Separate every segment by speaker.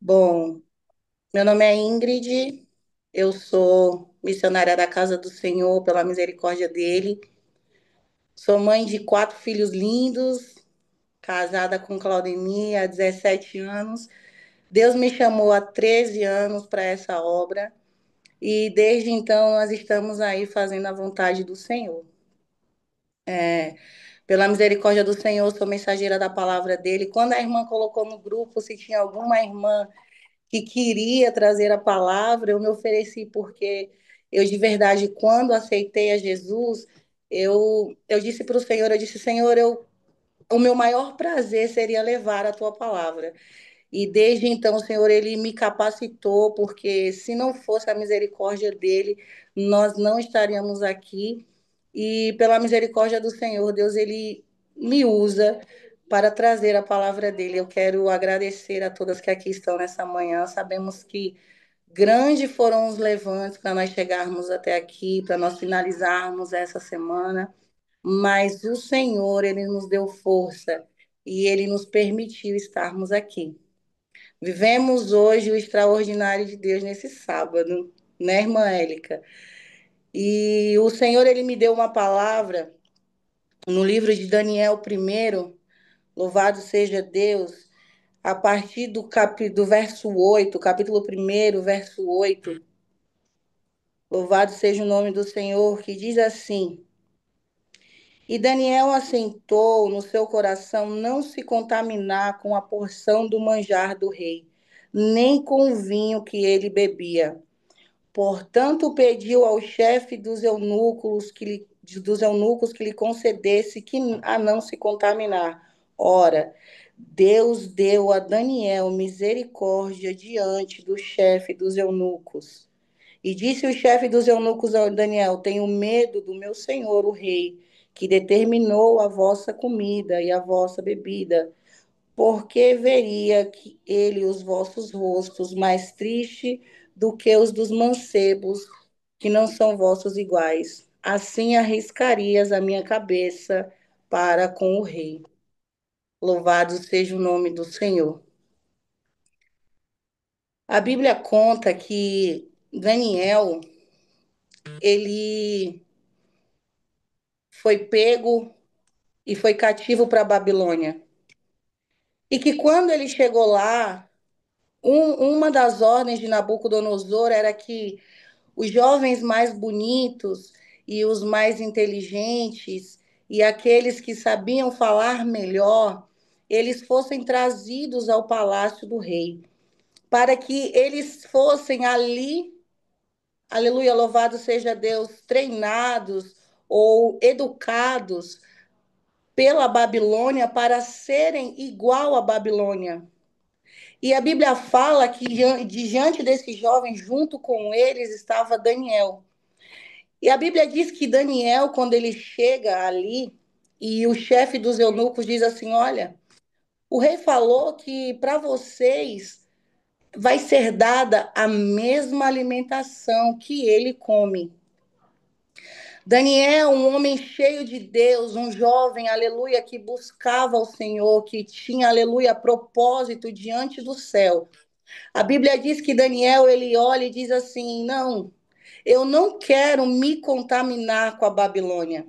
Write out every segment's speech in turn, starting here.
Speaker 1: Bom, meu nome é Ingrid, eu sou missionária da Casa do Senhor pela misericórdia dele. Sou mãe de quatro filhos lindos, casada com Claudemir há 17 anos. Deus me chamou há 13 anos para essa obra e desde então nós estamos aí fazendo a vontade do Senhor. Pela misericórdia do Senhor, sou mensageira da palavra dele. Quando a irmã colocou no grupo se tinha alguma irmã que queria trazer a palavra, eu me ofereci porque eu de verdade, quando aceitei a Jesus, eu disse para o Senhor, eu disse, Senhor, o meu maior prazer seria levar a tua palavra. E desde então, o Senhor, ele me capacitou, porque se não fosse a misericórdia dele, nós não estaríamos aqui. E pela misericórdia do Senhor, Deus, ele me usa para trazer a palavra dele. Eu quero agradecer a todas que aqui estão nessa manhã. Sabemos que grandes foram os levantes para nós chegarmos até aqui, para nós finalizarmos essa semana. Mas o Senhor, ele nos deu força e ele nos permitiu estarmos aqui. Vivemos hoje o extraordinário de Deus nesse sábado, né, irmã Élica? E o Senhor, ele me deu uma palavra no livro de Daniel primeiro, louvado seja Deus, a partir do verso 8, capítulo primeiro, verso 8. Louvado seja o nome do Senhor, que diz assim: E Daniel assentou no seu coração não se contaminar com a porção do manjar do rei, nem com o vinho que ele bebia. Portanto, pediu ao chefe dos eunucos que lhe concedesse que a não se contaminar. Ora, Deus deu a Daniel misericórdia diante do chefe dos eunucos. E disse o chefe dos eunucos a Daniel: Tenho medo do meu senhor, o rei, que determinou a vossa comida e a vossa bebida, porque veria que ele os vossos rostos mais triste do que os dos mancebos, que não são vossos iguais. Assim arriscarias a minha cabeça para com o rei. Louvado seja o nome do Senhor. A Bíblia conta que Daniel, ele foi pego e foi cativo para a Babilônia. E que quando ele chegou lá, uma das ordens de Nabucodonosor era que os jovens mais bonitos e os mais inteligentes e aqueles que sabiam falar melhor, eles fossem trazidos ao palácio do rei, para que eles fossem ali, aleluia, louvado seja Deus, treinados ou educados pela Babilônia para serem igual à Babilônia. E a Bíblia fala que diante desses jovens, junto com eles, estava Daniel. E a Bíblia diz que Daniel, quando ele chega ali, e o chefe dos eunucos diz assim: Olha, o rei falou que para vocês vai ser dada a mesma alimentação que ele come. Daniel, um homem cheio de Deus, um jovem, aleluia, que buscava o Senhor, que tinha, aleluia, propósito diante do céu. A Bíblia diz que Daniel, ele olha e diz assim: Não, eu não quero me contaminar com a Babilônia.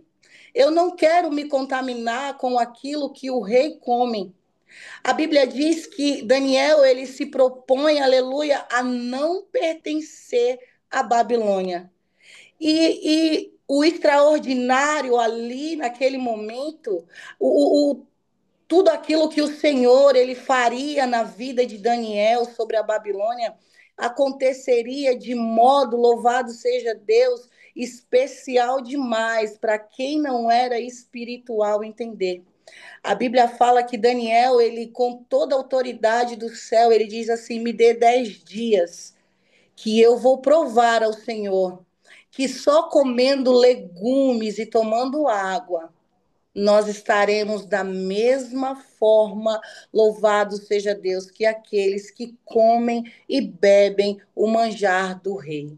Speaker 1: Eu não quero me contaminar com aquilo que o rei come. A Bíblia diz que Daniel, ele se propõe, aleluia, a não pertencer à Babilônia. E o extraordinário ali, naquele momento, tudo aquilo que o Senhor ele faria na vida de Daniel sobre a Babilônia aconteceria de modo, louvado seja Deus, especial demais para quem não era espiritual entender. A Bíblia fala que Daniel, ele com toda a autoridade do céu, ele diz assim: me dê 10 dias que eu vou provar ao Senhor que só comendo legumes e tomando água nós estaremos da mesma forma, louvado seja Deus, que aqueles que comem e bebem o manjar do rei.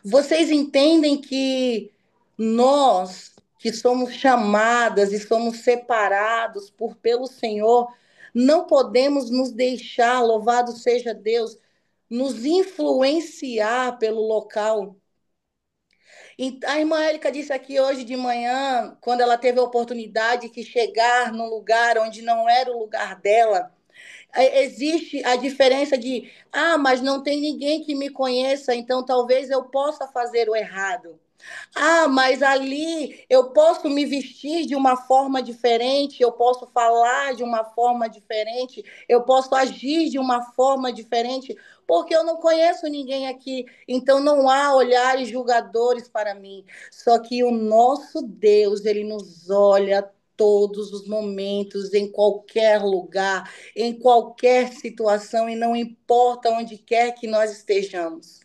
Speaker 1: Vocês entendem que nós, que somos chamadas e somos separados pelo Senhor, Não podemos nos deixar, louvado seja Deus, nos influenciar pelo local. A irmã Érica disse aqui hoje de manhã, quando ela teve a oportunidade de chegar num lugar onde não era o lugar dela, existe a diferença de, mas não tem ninguém que me conheça, então talvez eu possa fazer o errado. Mas ali eu posso me vestir de uma forma diferente, eu posso falar de uma forma diferente, eu posso agir de uma forma diferente, porque eu não conheço ninguém aqui, então não há olhares julgadores para mim. Só que o nosso Deus, ele nos olha todos os momentos, em qualquer lugar, em qualquer situação, e não importa onde quer que nós estejamos.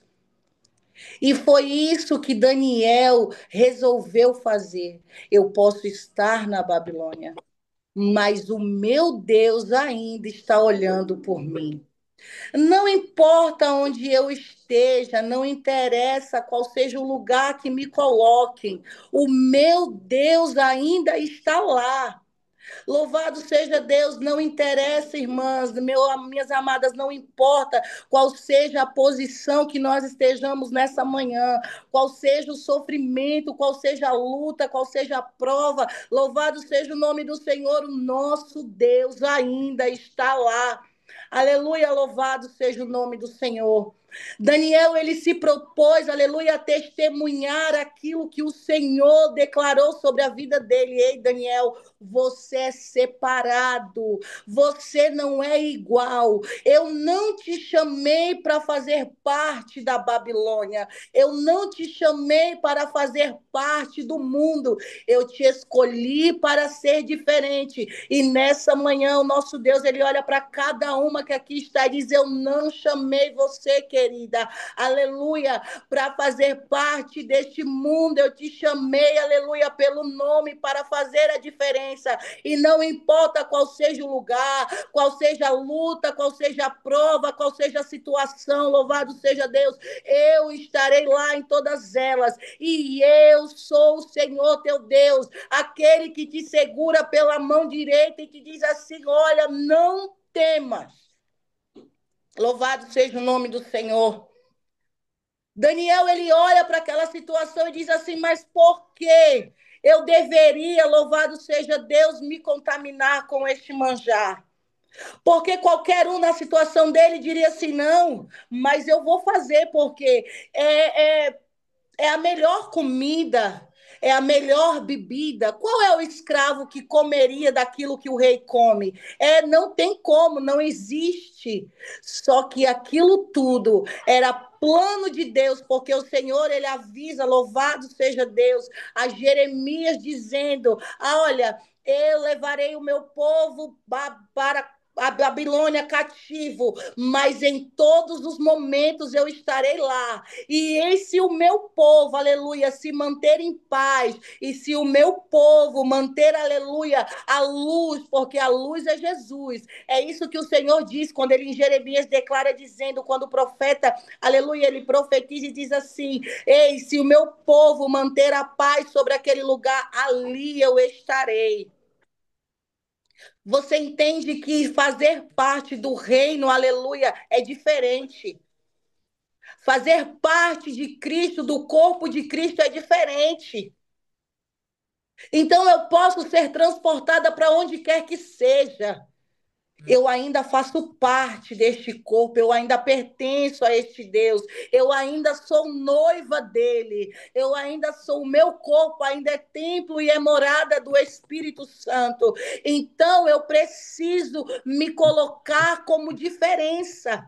Speaker 1: E foi isso que Daniel resolveu fazer. Eu posso estar na Babilônia, mas o meu Deus ainda está olhando por mim. Não importa onde eu esteja, não interessa qual seja o lugar que me coloquem, o meu Deus ainda está lá. Louvado seja Deus, não interessa, irmãs, minhas amadas, não importa qual seja a posição que nós estejamos nessa manhã, qual seja o sofrimento, qual seja a luta, qual seja a prova, louvado seja o nome do Senhor, o nosso Deus ainda está lá. Aleluia, louvado seja o nome do Senhor. Daniel, ele se propôs, aleluia, a testemunhar aquilo que o Senhor declarou sobre a vida dele. Ei, Daniel, você é separado, você não é igual. Eu não te chamei para fazer parte da Babilônia, eu não te chamei para fazer parte do mundo, eu te escolhi para ser diferente. E nessa manhã, o nosso Deus, ele olha para cada uma que aqui está e diz: eu não chamei você, querida, aleluia, para fazer parte deste mundo, eu te chamei, aleluia, pelo nome para fazer a diferença. E não importa qual seja o lugar, qual seja a luta, qual seja a prova, qual seja a situação, louvado seja Deus, eu estarei lá em todas elas. E eu sou o Senhor teu Deus, aquele que te segura pela mão direita e te diz assim: olha, não temas. Louvado seja o nome do Senhor. Daniel, ele olha para aquela situação e diz assim: mas por que eu deveria, louvado seja Deus, me contaminar com este manjar? Porque qualquer um na situação dele diria assim: não, mas eu vou fazer porque é a melhor comida, é a melhor bebida. Qual é o escravo que comeria daquilo que o rei come? Não tem como, não existe. Só que aquilo tudo era plano de Deus, porque o Senhor, ele avisa, louvado seja Deus, a Jeremias dizendo: olha, eu levarei o meu povo para a Babilônia cativo, mas em todos os momentos eu estarei lá. E se o meu povo, aleluia, se manter em paz, e se o meu povo manter, aleluia, a luz, porque a luz é Jesus. É isso que o Senhor diz quando ele em Jeremias declara dizendo, quando o profeta, aleluia, ele profetiza e diz assim: ei, se o meu povo manter a paz sobre aquele lugar, ali eu estarei. Você entende que fazer parte do reino, aleluia, é diferente. Fazer parte de Cristo, do corpo de Cristo, é diferente. Então eu posso ser transportada para onde quer que seja. Eu ainda faço parte deste corpo, eu ainda pertenço a este Deus, eu ainda sou noiva dele, eu ainda sou, o meu corpo ainda é templo e é morada do Espírito Santo. Então eu preciso me colocar como diferença.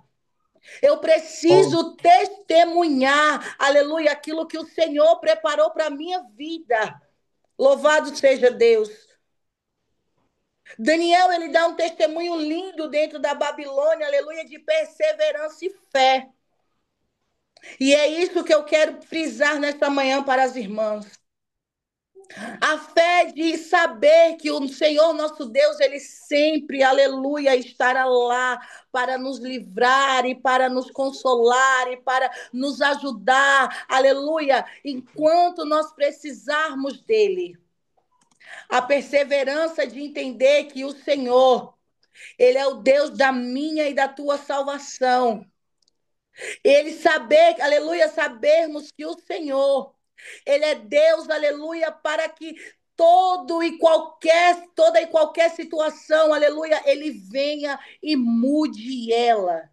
Speaker 1: Eu
Speaker 2: Oh,
Speaker 1: preciso testemunhar, aleluia, aquilo que o Senhor preparou para a minha vida. Louvado seja Deus. Daniel, ele dá um testemunho lindo dentro da Babilônia, aleluia, de perseverança e fé. E é isso que eu quero frisar nesta manhã para as irmãs. A fé de saber que o Senhor nosso Deus, ele sempre, aleluia, estará lá para nos livrar e para nos consolar e para nos ajudar, aleluia, enquanto nós precisarmos dele. A perseverança de entender que o Senhor Ele é o Deus da minha e da tua salvação. Ele saber, aleluia, sabermos que o Senhor, Ele é Deus, aleluia, para que toda e qualquer situação, aleluia, Ele venha e mude ela.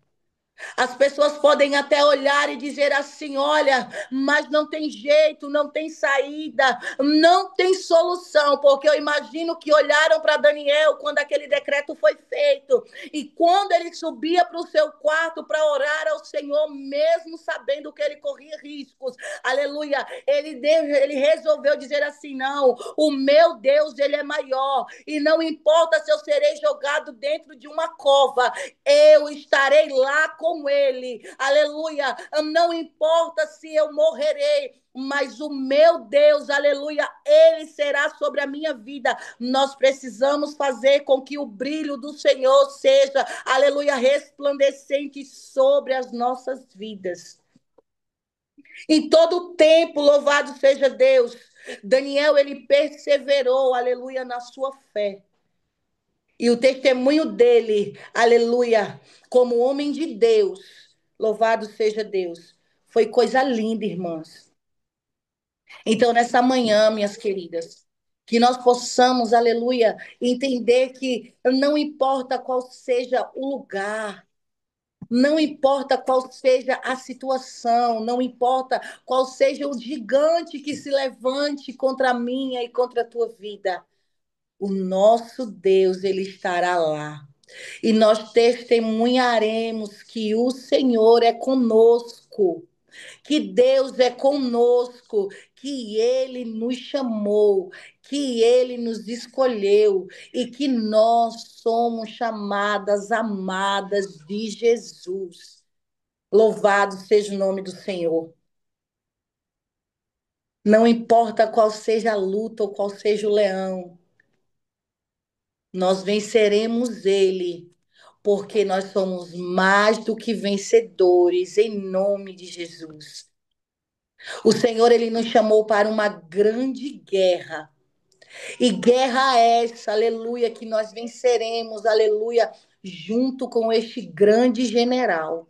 Speaker 1: As pessoas podem até olhar e dizer assim: olha, mas não tem jeito, não tem saída, não tem solução, porque eu imagino que olharam para Daniel quando aquele decreto foi feito, e quando ele subia para o seu quarto para orar ao Senhor, mesmo sabendo que ele corria riscos, aleluia, ele resolveu dizer assim: não, o meu Deus, ele é maior, e não importa se eu serei jogado dentro de uma cova, eu estarei lá com ele. Aleluia. Não importa se eu morrerei, mas o meu Deus, aleluia, ele será sobre a minha vida. Nós precisamos fazer com que o brilho do Senhor seja, aleluia, resplandecente sobre as nossas vidas. Em todo tempo, louvado seja Deus. Daniel, ele perseverou, aleluia, na sua fé. E o testemunho dele, aleluia, como homem de Deus, louvado seja Deus, foi coisa linda, irmãs. Então, nessa manhã, minhas queridas, que nós possamos, aleluia, entender que não importa qual seja o lugar, não importa qual seja a situação, não importa qual seja o gigante que se levante contra a minha e contra a tua vida, o nosso Deus, ele estará lá. E nós testemunharemos que o Senhor é conosco, que Deus é conosco, que Ele nos chamou, que Ele nos escolheu e que nós somos chamadas, amadas de Jesus. Louvado seja o nome do Senhor. Não importa qual seja a luta ou qual seja o leão, nós venceremos ele porque nós somos mais do que vencedores em nome de Jesus. O Senhor ele nos chamou para uma grande guerra. E guerra essa, aleluia, que nós venceremos, aleluia, junto com este grande general.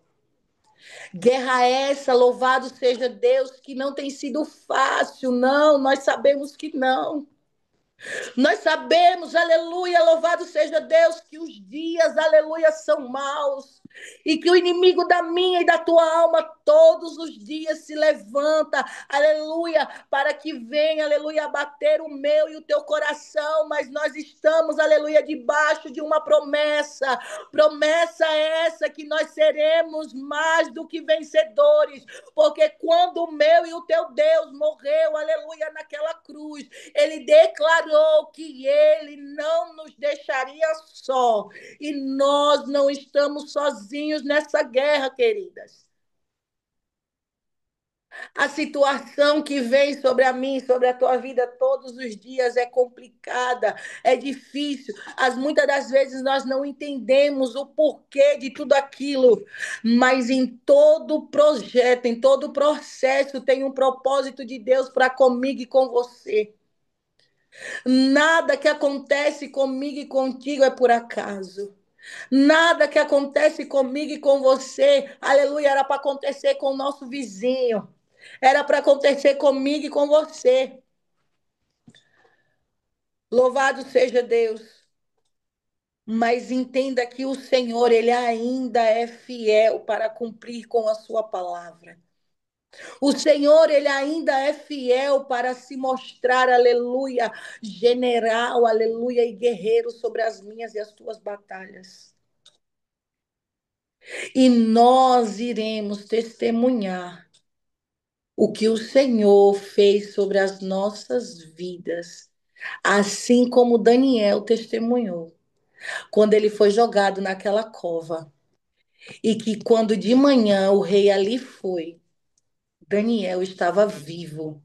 Speaker 1: Guerra essa, louvado seja Deus, que não tem sido fácil, não, nós sabemos que não. Nós sabemos, aleluia, louvado seja Deus, que os dias, aleluia, são maus. E que o inimigo da minha e da tua alma todos os dias se levanta, aleluia, para que venha, aleluia, abater o meu e o teu coração. Mas nós estamos, aleluia, debaixo de uma promessa. Promessa essa que nós seremos mais do que vencedores. Porque quando o meu e o teu Deus morreu, aleluia, naquela cruz, ele declarou que ele não nos deixaria só. E nós não estamos sozinhos nessa guerra, queridas. A situação que vem sobre a mim, sobre a tua vida todos os dias é complicada, é difícil. Muitas das vezes nós não entendemos o porquê de tudo aquilo, mas em todo projeto, em todo processo, tem um propósito de Deus para comigo e com você. Nada que acontece comigo e contigo é por acaso. Nada que acontece comigo e com você, aleluia, era para acontecer com o nosso vizinho. Era para acontecer comigo e com você. Louvado seja Deus. Mas entenda que o Senhor, ele ainda é fiel para cumprir com a sua palavra. O Senhor, ele ainda é fiel para se mostrar, aleluia, general, aleluia, e guerreiro sobre as minhas e as tuas batalhas. E nós iremos testemunhar o que o Senhor fez sobre as nossas vidas, assim como Daniel testemunhou, quando ele foi jogado naquela cova, e que quando de manhã o rei ali foi, Daniel estava vivo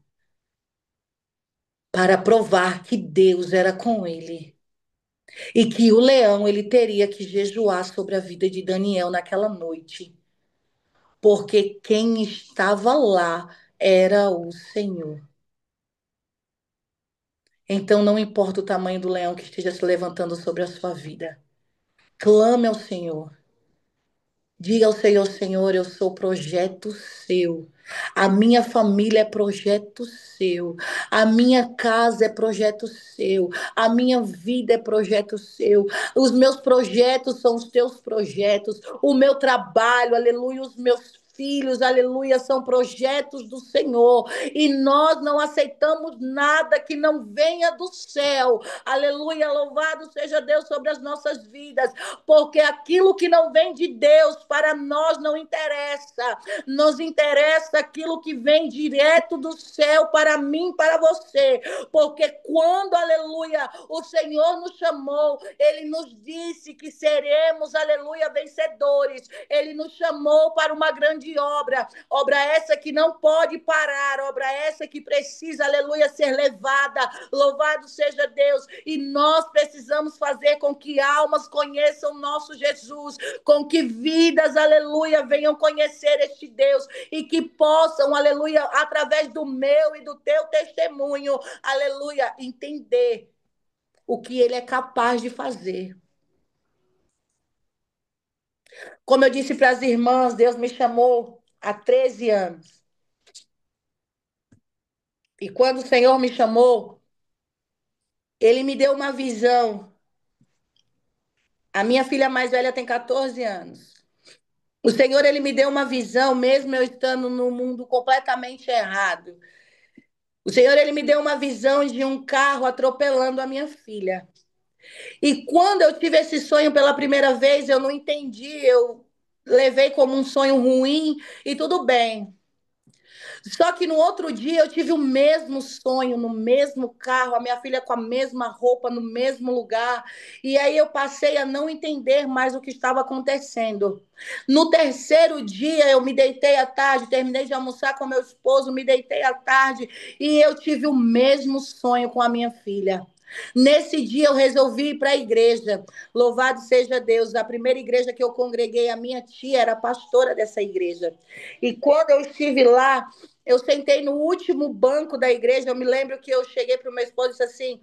Speaker 1: para provar que Deus era com ele e que o leão ele teria que jejuar sobre a vida de Daniel naquela noite, porque quem estava lá era o Senhor. Então não importa o tamanho do leão que esteja se levantando sobre a sua vida. Clame ao Senhor. Diga ao Senhor, Senhor, eu sou projeto seu. A minha família é projeto seu. A minha casa é projeto seu. A minha vida é projeto seu. Os meus projetos são os teus projetos. O meu trabalho, aleluia, os meus filhos, aleluia, são projetos do Senhor. E nós não aceitamos nada que não venha do céu. Aleluia, louvado seja Deus sobre as nossas vidas, porque aquilo que não vem de Deus para nós não interessa. Nos interessa aquilo que vem direto do céu para mim, para você. Porque quando, aleluia, o Senhor nos chamou, ele nos disse que seremos, aleluia, vencedores. Ele nos chamou para uma grande obra, obra essa que não pode parar, obra essa que precisa, aleluia, ser levada. Louvado seja Deus. E nós precisamos fazer com que almas conheçam o nosso Jesus, com que vidas, aleluia, venham conhecer este Deus e que possam, aleluia, através do meu e do teu testemunho, aleluia, entender o que ele é capaz de fazer. Como eu disse para as irmãs, Deus me chamou há 13 anos. E quando o Senhor me chamou, ele me deu uma visão. A minha filha mais velha tem 14 anos. O Senhor, ele me deu uma visão, mesmo eu estando no mundo completamente errado. O Senhor, ele me deu uma visão de um carro atropelando a minha filha. E quando eu tive esse sonho pela primeira vez, eu não entendi, eu levei como um sonho ruim e tudo bem. Só que no outro dia eu tive o mesmo sonho, no mesmo carro, a minha filha com a mesma roupa, no mesmo lugar. E aí eu passei a não entender mais o que estava acontecendo. No terceiro dia eu me deitei à tarde, terminei de almoçar com meu esposo, me deitei à tarde e eu tive o mesmo sonho com a minha filha. Nesse dia eu resolvi ir para a igreja. Louvado seja Deus. A primeira igreja que eu congreguei, a minha tia era pastora dessa igreja. E quando eu estive lá, eu sentei no último banco da igreja. Eu me lembro que eu cheguei para o meu esposo e disse assim: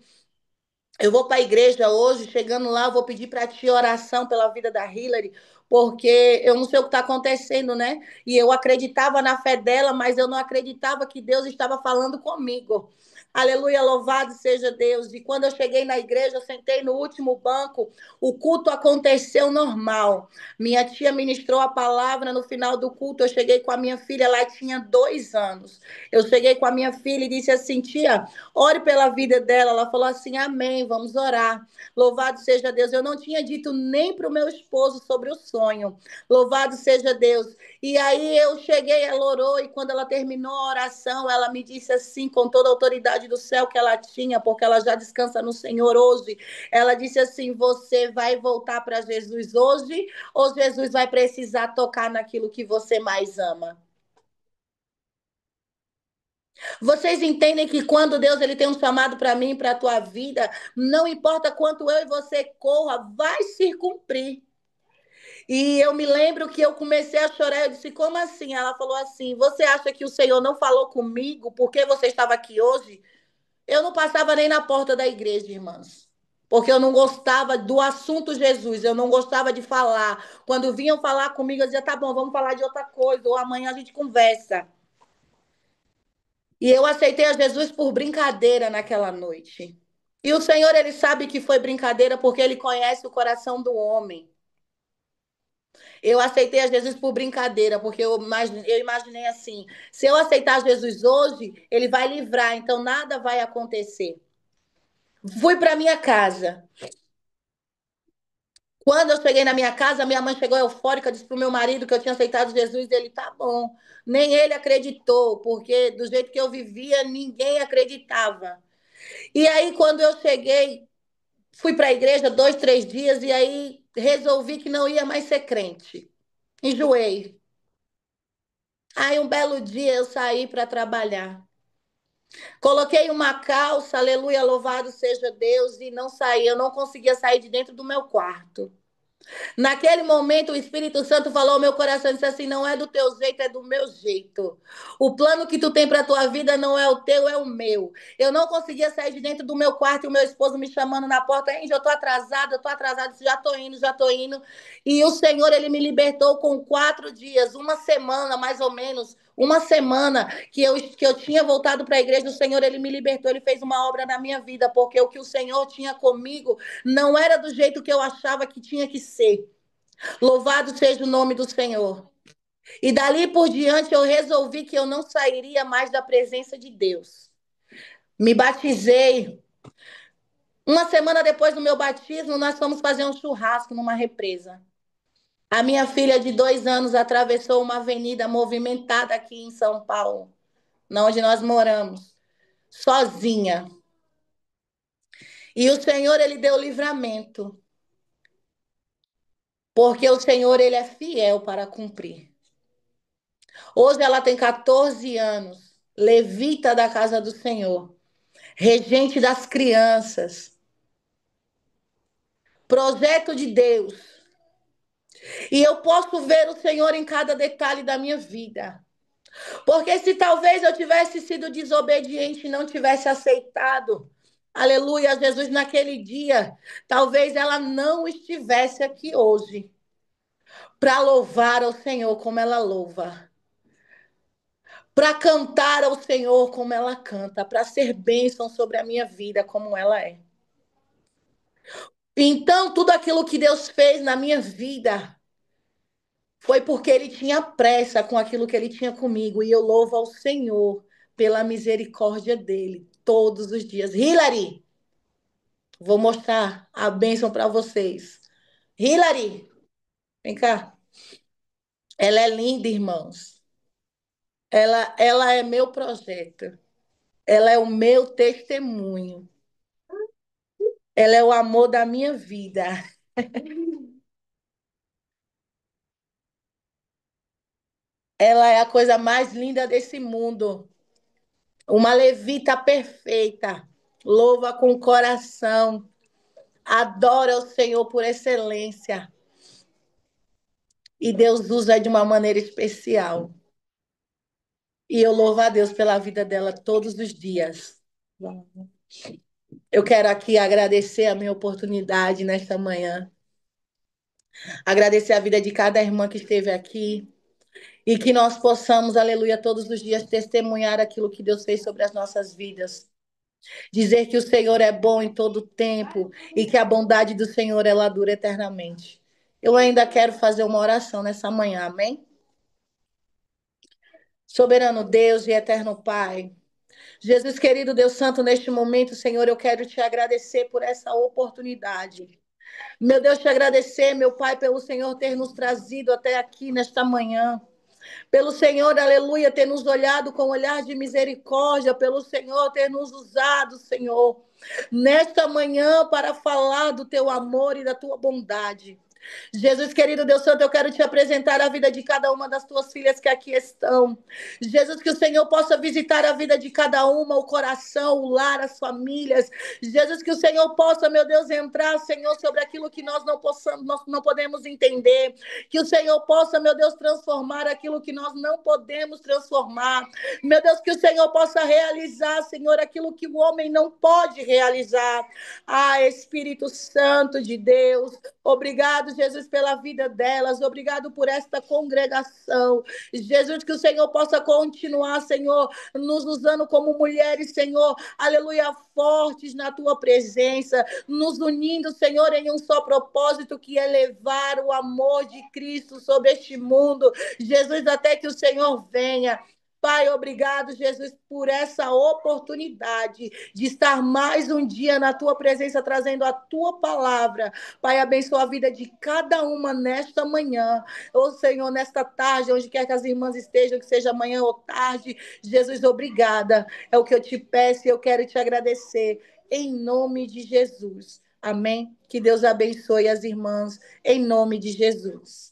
Speaker 1: eu vou para a igreja hoje, chegando lá, eu vou pedir para ti oração pela vida da Hillary, porque eu não sei o que está acontecendo, né? E eu acreditava na fé dela, mas eu não acreditava que Deus estava falando comigo. Aleluia, louvado seja Deus. E quando eu cheguei na igreja, eu sentei no último banco, o culto aconteceu normal. Minha tia ministrou a palavra no final do culto. Eu cheguei com a minha filha, ela tinha 2 anos. Eu cheguei com a minha filha e disse assim: tia, ore pela vida dela. Ela falou assim: amém, vamos orar. Louvado seja Deus. Eu não tinha dito nem para o meu esposo sobre o sonho. Louvado seja Deus. E aí eu cheguei, ela orou, e quando ela terminou a oração, ela me disse assim, com toda a autoridade do céu que ela tinha, porque ela já descansa no Senhor hoje. Ela disse assim: você vai voltar para Jesus hoje, ou Jesus vai precisar tocar naquilo que você mais ama? Vocês entendem que quando Deus ele tem um chamado para mim, para a tua vida, não importa quanto eu e você corra, vai se cumprir. E eu me lembro que eu comecei a chorar, eu disse: como assim? Ela falou assim: você acha que o Senhor não falou comigo porque você estava aqui hoje? Eu não passava nem na porta da igreja, irmãs. Porque eu não gostava do assunto Jesus, eu não gostava de falar. Quando vinham falar comigo, eu dizia: tá bom, vamos falar de outra coisa, ou amanhã a gente conversa. E eu aceitei a Jesus por brincadeira naquela noite. E o Senhor, ele sabe que foi brincadeira porque ele conhece o coração do homem. Eu aceitei a Jesus por brincadeira, porque eu imaginei assim: se eu aceitar Jesus hoje, ele vai livrar, então nada vai acontecer. Fui para minha casa. Quando eu cheguei na minha casa, minha mãe chegou eufórica, disse para o meu marido que eu tinha aceitado Jesus. Ele: tá bom. Nem ele acreditou, porque do jeito que eu vivia, ninguém acreditava. E aí, quando eu cheguei, fui para a igreja 2, 3 dias e aí resolvi que não ia mais ser crente. Enjoei. Aí um belo dia eu saí para trabalhar. Coloquei uma calça, aleluia, louvado seja Deus, e não saí. Eu não conseguia sair de dentro do meu quarto. Naquele momento, o Espírito Santo falou ao meu coração e disse assim: não é do teu jeito, é do meu jeito. O plano que tu tem para a tua vida não é o teu, é o meu. Eu não conseguia sair de dentro do meu quarto e o meu esposo me chamando na porta: Índia, eu tô atrasada, já tô indo, já tô indo. E o Senhor, ele me libertou com 4 dias, uma semana mais ou menos. Uma semana que eu tinha voltado para a igreja, o Senhor, ele me libertou, ele fez uma obra na minha vida, porque o que o Senhor tinha comigo não era do jeito que eu achava que tinha que ser. Louvado seja o nome do Senhor. E dali por diante eu resolvi que eu não sairia mais da presença de Deus. Me batizei. Uma semana depois do meu batismo, nós fomos fazer um churrasco numa represa. A minha filha de 2 anos atravessou uma avenida movimentada aqui em São Paulo, onde nós moramos, sozinha. E o Senhor, ele deu livramento, porque o Senhor, ele é fiel para cumprir. Hoje ela tem 14 anos, levita da casa do Senhor, regente das crianças, projeto de Deus. E eu posso ver o Senhor em cada detalhe da minha vida. Porque se talvez eu tivesse sido desobediente e não tivesse aceitado, aleluia, Jesus, naquele dia, talvez ela não estivesse aqui hoje para louvar ao Senhor como ela louva, para cantar ao Senhor como ela canta, para ser bênção sobre a minha vida como ela é. Então, tudo aquilo que Deus fez na minha vida foi porque Ele tinha pressa com aquilo que Ele tinha comigo. E eu louvo ao Senhor pela misericórdia dEle todos os dias. Hilary, vou mostrar a bênção para vocês. Hilary, vem cá. Ela é linda, irmãos. Ela é meu projeto. Ela é o meu testemunho. Ela é o amor da minha vida. Ela é a coisa mais linda desse mundo. Uma levita perfeita. Louva com o coração. Adora o Senhor por excelência. E Deus usa de uma maneira especial. E eu louvo a Deus pela vida dela todos os dias. Eu quero aqui agradecer a minha oportunidade nesta manhã. Agradecer a vida de cada irmã que esteve aqui. E que nós possamos, aleluia, todos os dias testemunhar aquilo que Deus fez sobre as nossas vidas. Dizer que o Senhor é bom em todo tempo e que a bondade do Senhor ela dura eternamente. Eu ainda quero fazer uma oração nessa manhã, amém? Soberano Deus e eterno Pai, Jesus querido Deus Santo, neste momento, Senhor, eu quero te agradecer por essa oportunidade. Meu Deus, te agradecer, meu Pai, pelo Senhor ter nos trazido até aqui nesta manhã. Pelo Senhor, aleluia, ter nos olhado com um olhar de misericórdia, pelo Senhor ter nos usado, Senhor, nesta manhã para falar do teu amor e da tua bondade. Jesus querido Deus Santo, eu quero te apresentar a vida de cada uma das tuas filhas que aqui estão. Jesus, que o Senhor possa visitar a vida de cada uma, o coração, o lar, as famílias. Jesus, que o Senhor possa, meu Deus, entrar, Senhor, sobre aquilo que nós não podemos entender. Que o Senhor possa, meu Deus, transformar aquilo que nós não podemos transformar. Meu Deus, que o Senhor possa realizar, Senhor, aquilo que o homem não pode realizar. Ah, Espírito Santo de Deus, obrigado, Jesus, pela vida delas. Obrigado por esta congregação. Jesus, que o Senhor possa continuar, Senhor, nos usando como mulheres, Senhor, aleluia, fortes na tua presença, nos unindo, Senhor, em um só propósito, que é levar o amor de Cristo sobre este mundo. Jesus, até que o Senhor venha. Pai, obrigado, Jesus, por essa oportunidade de estar mais um dia na tua presença, trazendo a tua palavra. Pai, abençoa a vida de cada uma nesta manhã, ou Senhor, nesta tarde, onde quer que as irmãs estejam, que seja manhã ou tarde. Jesus, obrigada. É o que eu te peço e eu quero te agradecer, em nome de Jesus. Amém? Que Deus abençoe as irmãs, em nome de Jesus.